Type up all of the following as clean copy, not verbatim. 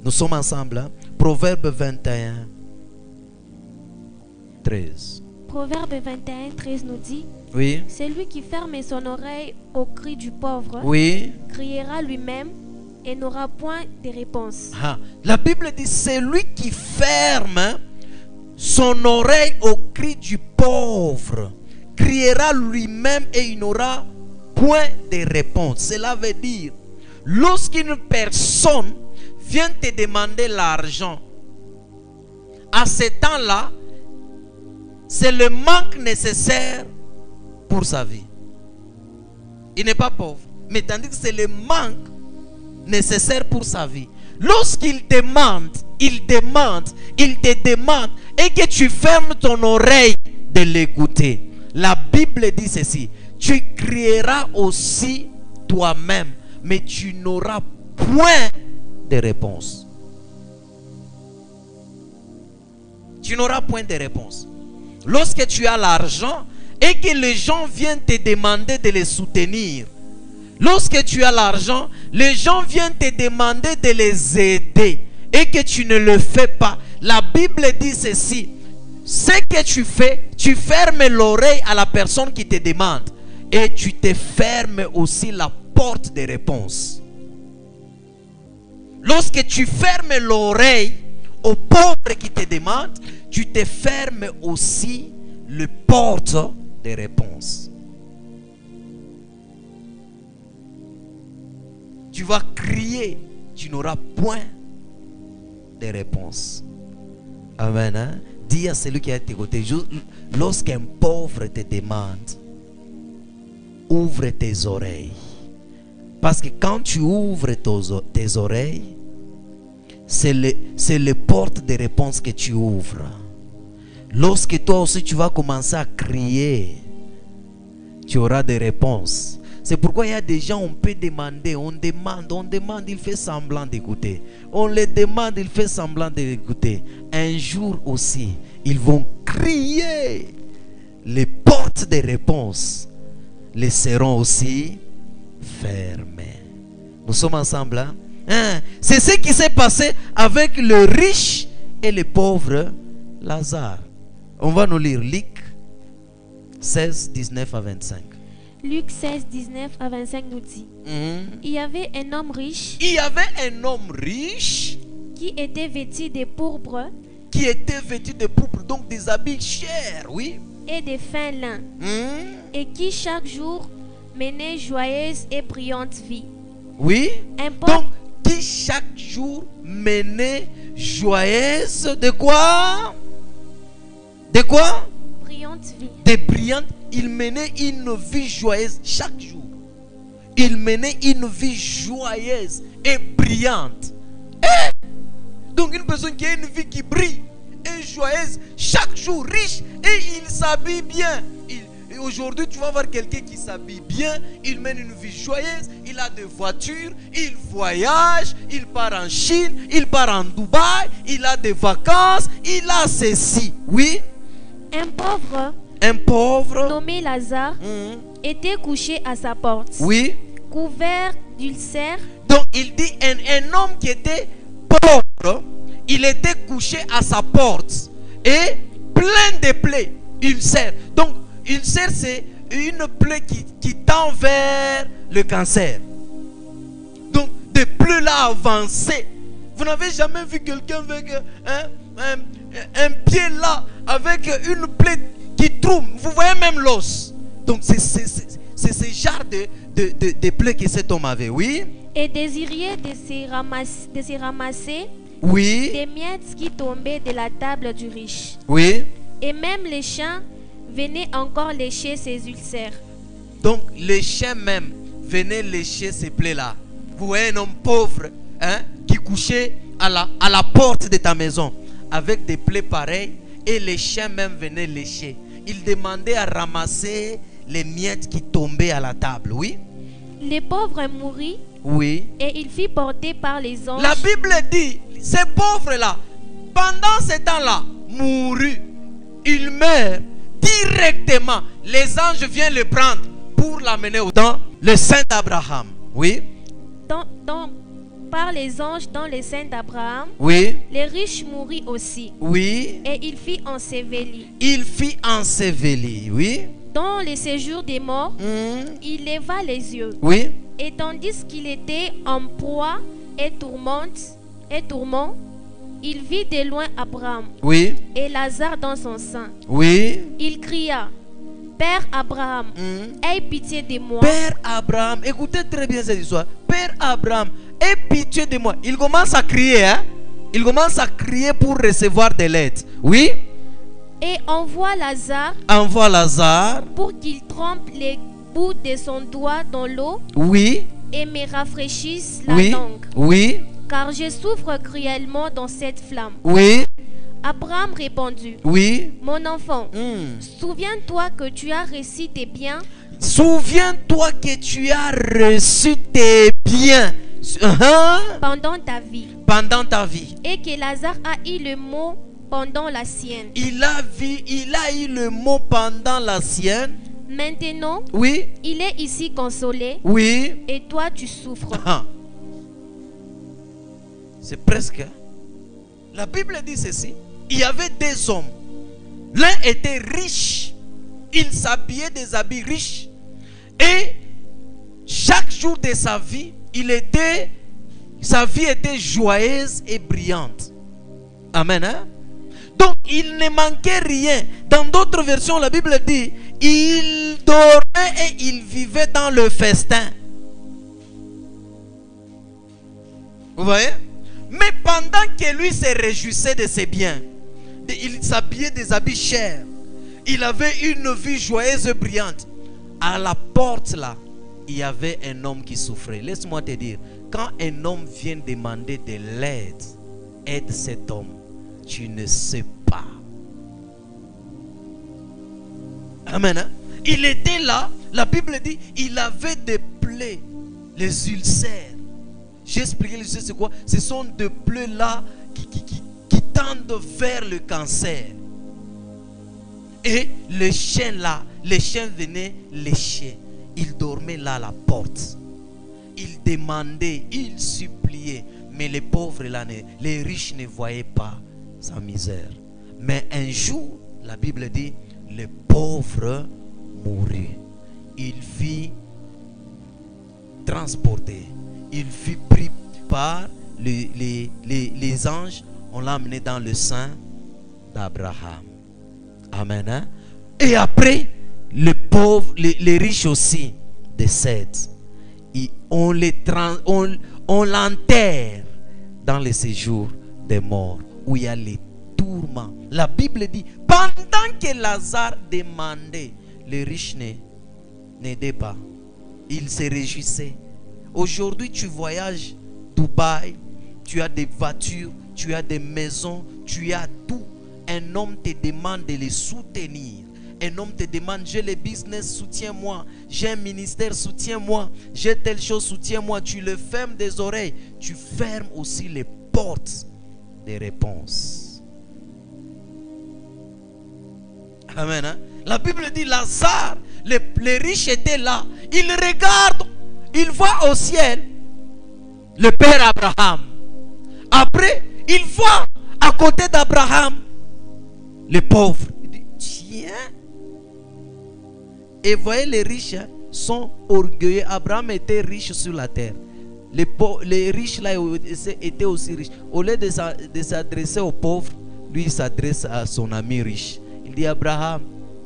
Nous sommes ensemble. Hein? Proverbe 21, 13. Proverbe 21, 13 nous dit: Oui. Celui qui ferme son oreille au cri du pauvre Oui. criera lui-même et n'aura point de réponse. Ah. La Bible dit, celui qui ferme son oreille au cri du pauvre criera lui-même et il n'aura point de réponse. Cela veut dire, lorsqu'une personne vient te demander l'argent, à ce temps-là, c'est le manque nécessaire pour sa vie. Il n'est pas pauvre, mais tandis que c'est le manque nécessaire pour sa vie. Lorsqu'il demande, il te demande, et que tu fermes ton oreille de l'écouter, la Bible dit ceci: tu crieras aussi toi-même, mais tu n'auras point de réponse. Tu n'auras point de réponse. Lorsque tu as l'argent et que les gens viennent te demander de les soutenir, lorsque tu as l'argent, les gens viennent te demander de les aider et que tu ne le fais pas, la Bible dit ceci: ce que tu fais, tu fermes l'oreille à la personne qui te demande et tu te fermes aussi la porte de réponse. Lorsque tu fermes l'oreille aux pauvres qui te demandent, tu te fermes aussi le porte de réponse. Tu vas crier, tu n'auras point de réponse. Amen. Hein? Dis à celui qui est à tes côtés, lorsqu'un pauvre te demande, ouvre tes oreilles. Parce que quand tu ouvres tes oreilles, c'est les portes de réponse que tu ouvres. Lorsque toi aussi tu vas commencer à crier, tu auras des réponses. C'est pourquoi il y a des gens, on peut demander, on demande, il fait semblant d'écouter. On les demande, il fait semblant d'écouter. Un jour aussi, ils vont crier. Les portes de réponse les seront aussi fermées. Nous sommes ensemble, hein? C'est ce qui s'est passé avec le riche et le pauvre Lazare. On va nous lire Luc 16, 19 à 25. Luc 16, 19 à 25 nous dit: Il y avait un homme riche. Il y avait un homme riche qui était vêtu de pourpre. Qui était vêtu de pourpre, donc des habits chers, oui. Et de fin lin. Et qui chaque jour menait joyeuse et brillante vie. Oui. Donc qui chaque jour menait joyeuse de quoi? De quoi? Brillante vie. De brillante. Il menait une vie joyeuse chaque jour. Il menait une vie joyeuse et brillante. Donc une personne qui a une vie qui brille et joyeuse chaque jour, riche, et il s'habille bien. Et aujourd'hui tu vas voir quelqu'un qui s'habille bien, il mène une vie joyeuse, il a des voitures, il voyage, il part en Chine, il part en Dubaï, il a des vacances, il a ceci. Oui. Un pauvre nommé Lazare était couché à sa porte. Oui. Couvert d'ulcères. Donc il dit un homme qui était pauvre, il était couché à sa porte et plein de plaies, ulcères. Donc ulcère, c'est une plaie qui tend vers le cancer. Donc des plaies là avancées. Vous n'avez jamais vu quelqu'un avec un pied là avec une plaie qui trouve. Vous voyez même l'os. Donc c'est ce genre de plaies que cet homme avait, oui. Et désirait de se ramasser, oui, des miettes qui tombaient de la table du riche. Oui. Et même les chiens venaient encore lécher ses ulcères. Donc les chiens même venaient lécher ces plaies-là. Vous voyez un homme pauvre, hein, qui couchait à la porte de ta maison avec des plaies pareilles, et les chiens même venaient lécher. Il demandait à ramasser les miettes qui tombaient à la table, oui. Le pauvre mourut. Oui. Et il fut porté par les anges. La Bible dit, ces pauvres-là, pendant ce temps-là, mourut. Il meurt directement. Les anges viennent le prendre pour l'amener dans le Saint Abraham. Oui. par les anges dans les seins d'Abraham, Oui. les riches mourut aussi. Oui. Et il fit ensevelir. Il fit ensevelir. Oui. Dans le séjour des morts, il leva les yeux. Oui. Et tandis qu'il était en proie et tourment, il vit de loin Abraham Oui. et Lazare dans son sein. Oui. Il cria: Père Abraham, aie pitié de moi. Père Abraham, écoutez très bien cette histoire. Père Abraham, aie pitié de moi. Il commence à crier, hein? Il commence à crier pour recevoir de l'aide. Oui. Et envoie Lazare pour qu'il trempe les bouts de son doigt dans l'eau. Oui. Et me rafraîchisse la Oui. langue. Oui. Car je souffre cruellement dans cette flamme. Oui. Abraham répondit: Oui. Mon enfant, souviens-toi que tu as reçu tes biens. Souviens-toi que tu as reçu tes biens Pendant ta vie. Pendant ta vie. Et que Lazare a eu le mot pendant la sienne. Il a eu le mot pendant la sienne. Maintenant, oui. Il est ici consolé. Oui. Et toi tu souffres. C'est presque. La Bible dit ceci. Il y avait deux hommes. L'un était riche. Il s'habillait des habits riches. Et chaque jour de sa vie, sa vie était joyeuse et brillante. Amen. Hein? Donc, il ne manquait rien. Dans d'autres versions, la Bible dit, il dormait et il vivait dans le festin. Vous voyez? Mais pendant que lui se réjouissait de ses biens, il s'habillait des habits chers, il avait une vie joyeuse et brillante. À la porte là, il y avait un homme qui souffrait. Laisse-moi te dire, quand un homme vient demander de l'aide, aide cet homme. Tu ne sais pas. Amen. Hein? Il était là, la Bible dit, il avait des plaies, les ulcères. J'ai expliqué les ulcères, c'est quoi? Ce sont des plaies là qui tendent vers le cancer. Et les chiens là, les chiens venaient lécher. Il dormait là à la porte. Il demandait, il suppliait. Mais les pauvres là, les riches ne voyaient pas sa misère. Mais un jour, la Bible dit, le pauvre mourut. Il fut transporté. Il fut pris par les anges. On l'a amené dans le sein d'Abraham. Amen. Hein? Et après, les pauvres, les riches aussi décèdent. Et on l'enterre dans le séjour des morts, où il y a les tourments. La Bible dit, pendant que Lazare demandait, les riches n'aidaient pas. Ils se réjouissaient. Aujourd'hui, tu voyages Dubaï, tu as des voitures, tu as des maisons, tu as tout. Un homme te demande de les soutenir. Un homme te demande, j'ai le business, soutiens-moi. J'ai un ministère, soutiens-moi. J'ai telle chose, soutiens-moi. Tu le fermes des oreilles. Tu fermes aussi les portes des réponses. Amen. Hein? La Bible dit, Lazare, les riches étaient là. Ils regardent, ils voient au ciel le père Abraham. Après, ils voient à côté d'Abraham les pauvres. Il dit, tiens. Et voyez, les riches sont orgueilleux. Abraham était riche sur la terre. Les riches là étaient aussi riches. Au lieu de s'adresser aux pauvres, lui il s'adresse à son ami riche. Il dit, Abraham,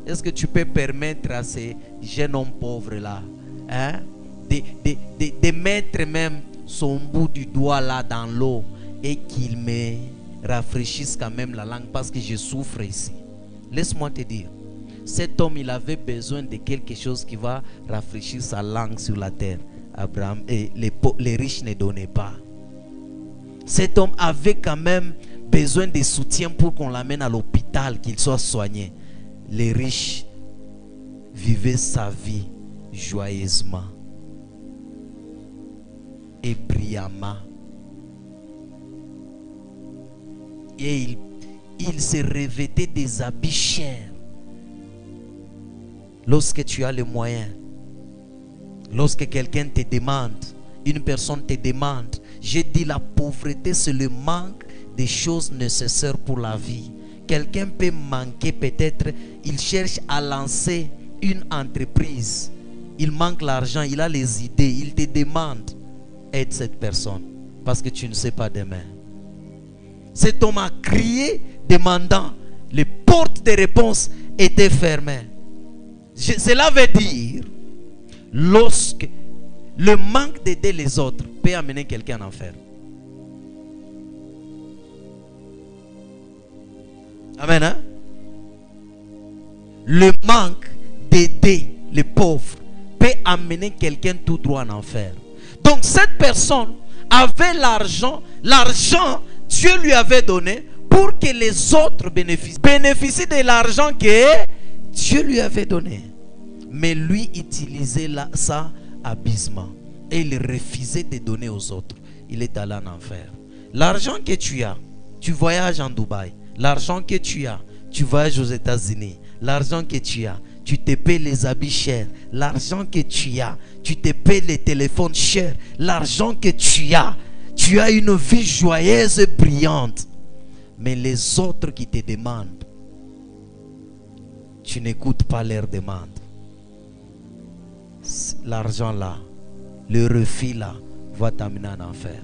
est-ce que tu peux permettre à ces jeunes hommes pauvres là, hein, de mettre même son bout du doigt là dans l'eau et qu'il me rafraîchisse quand même la langue, parce que je souffre ici. Laisse-moi te dire, cet homme il avait besoin de quelque chose qui va rafraîchir sa langue sur la terre. Abraham et les riches ne donnaient pas. Cet homme avait quand même besoin de soutien pour qu'on l'amène à l'hôpital, qu'il soit soigné. Les riches vivaient sa vie joyeusement et brillamment. Et il se revêtait des habits chers. Lorsque tu as les moyens, lorsque quelqu'un te demande, une personne te demande, j'ai dit la pauvreté c'est le manque des choses nécessaires pour la vie. Quelqu'un peut manquer peut-être, il cherche à lancer une entreprise. Il manque l'argent, il a les idées, il te demande, aide cette personne parce que tu ne sais pas demain. Cet homme a crié demandant, les portes de réponse étaient fermées. Cela veut dire, lorsque le manque d'aider les autres peut amener quelqu'un en enfer. Amen. Hein? Le manque d'aider les pauvres peut amener quelqu'un tout droit en enfer. Donc cette personne avait l'argent. L'argent, Dieu lui avait donné pour que les autres bénéficient de l'argent que Dieu lui avait donné. Mais lui utilisait ça abusivement. Et il refusait de donner aux autres. Il est allé en enfer. L'argent que tu as, tu voyages en Dubaï. L'argent que tu as, tu voyages aux États-Unis. L'argent que tu as, tu te payes les habits chers. L'argent que tu as, tu te payes les téléphones chers. L'argent que tu as une vie joyeuse et brillante. Mais les autres qui te demandent, tu n'écoutes pas leurs demandes. L'argent là, le refus là, va t'amener en enfer.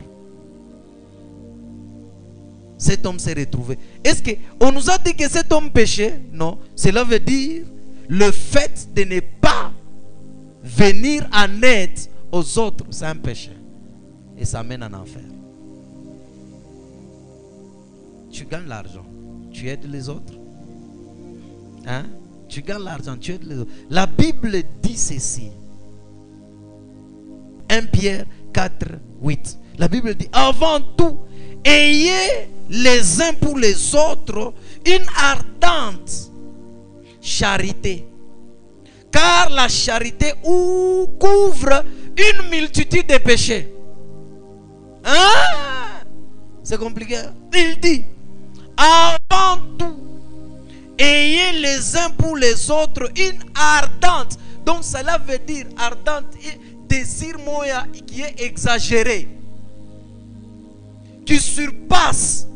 Cet homme s'est retrouvé. Est-ce qu'on nous a dit que cet homme péchait? Non. Cela veut dire le fait de ne pas venir en aide aux autres, c'est un péché. Et ça mène en enfer. Tu gagnes l'argent, tu aides les autres. Hein? Tu gagnes l'argent, tu aides les autres. La Bible dit ceci. 1 Pierre 4, 8. La Bible dit, avant tout, ayez les uns pour les autres une ardente charité. Car la charité couvre une multitude de péchés. Hein? C'est compliqué. Il dit, avant tout, ayez les uns pour les autres une ardente. Donc cela veut dire ardente, désir moya qui est exagéré, qui surpasse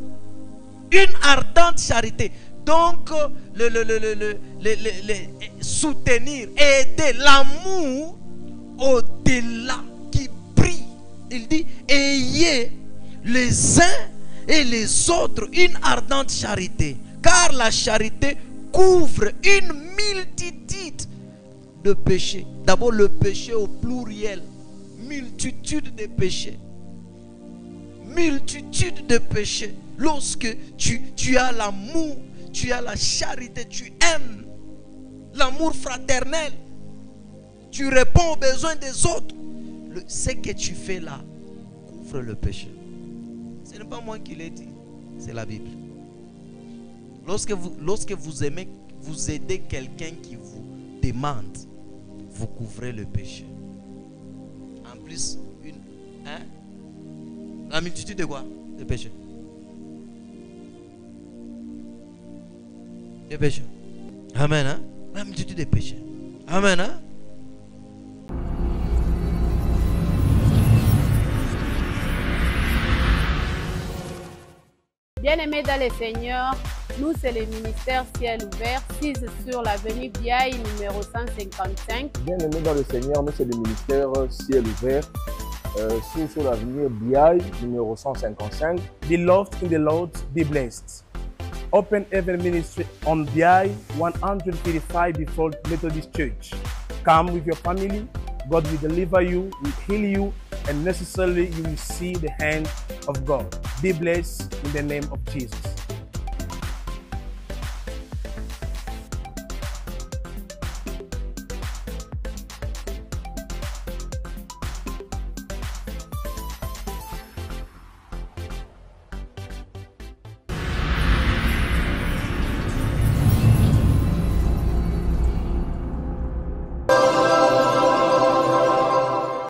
une ardente charité. Donc soutenir, aider, l'amour au-delà qui brille. Il dit, ayez les uns et les autres une ardente charité, car la charité couvre une multitude de péchés. D'abord le péché au pluriel, multitude de péchés. Multitude de péchés. Lorsque tu as l'amour, tu as la charité, tu aimes l'amour fraternel, tu réponds aux besoins des autres, ce que tu fais là couvre le péché. Ce n'est pas moi qui l'ai dit, c'est la Bible. Lorsque vous aimez, vous aidez quelqu'un qui vous demande, vous couvrez le péché. En plus, la multitude de quoi? De péchés. De péchés. Amen. Hein? La multitude de péchés. Amen. Hein? Bien-aimés dans le Seigneur, nous c'est le ministère Ciel Ouvert, 6 sur l'avenue Biaï numéro 155. Bien-aimés dans le Seigneur, nous c'est le ministère Ciel Ouvert, 6 sur l'avenue Biaï numéro 155. Beloved in the Lord, be blessed. Open Heaven Ministry on Biaï 135 before Methodist Church. Come with your family. God will deliver you, will heal you, and necessarily you will see the hand of God. Be blessed in the name of Jesus.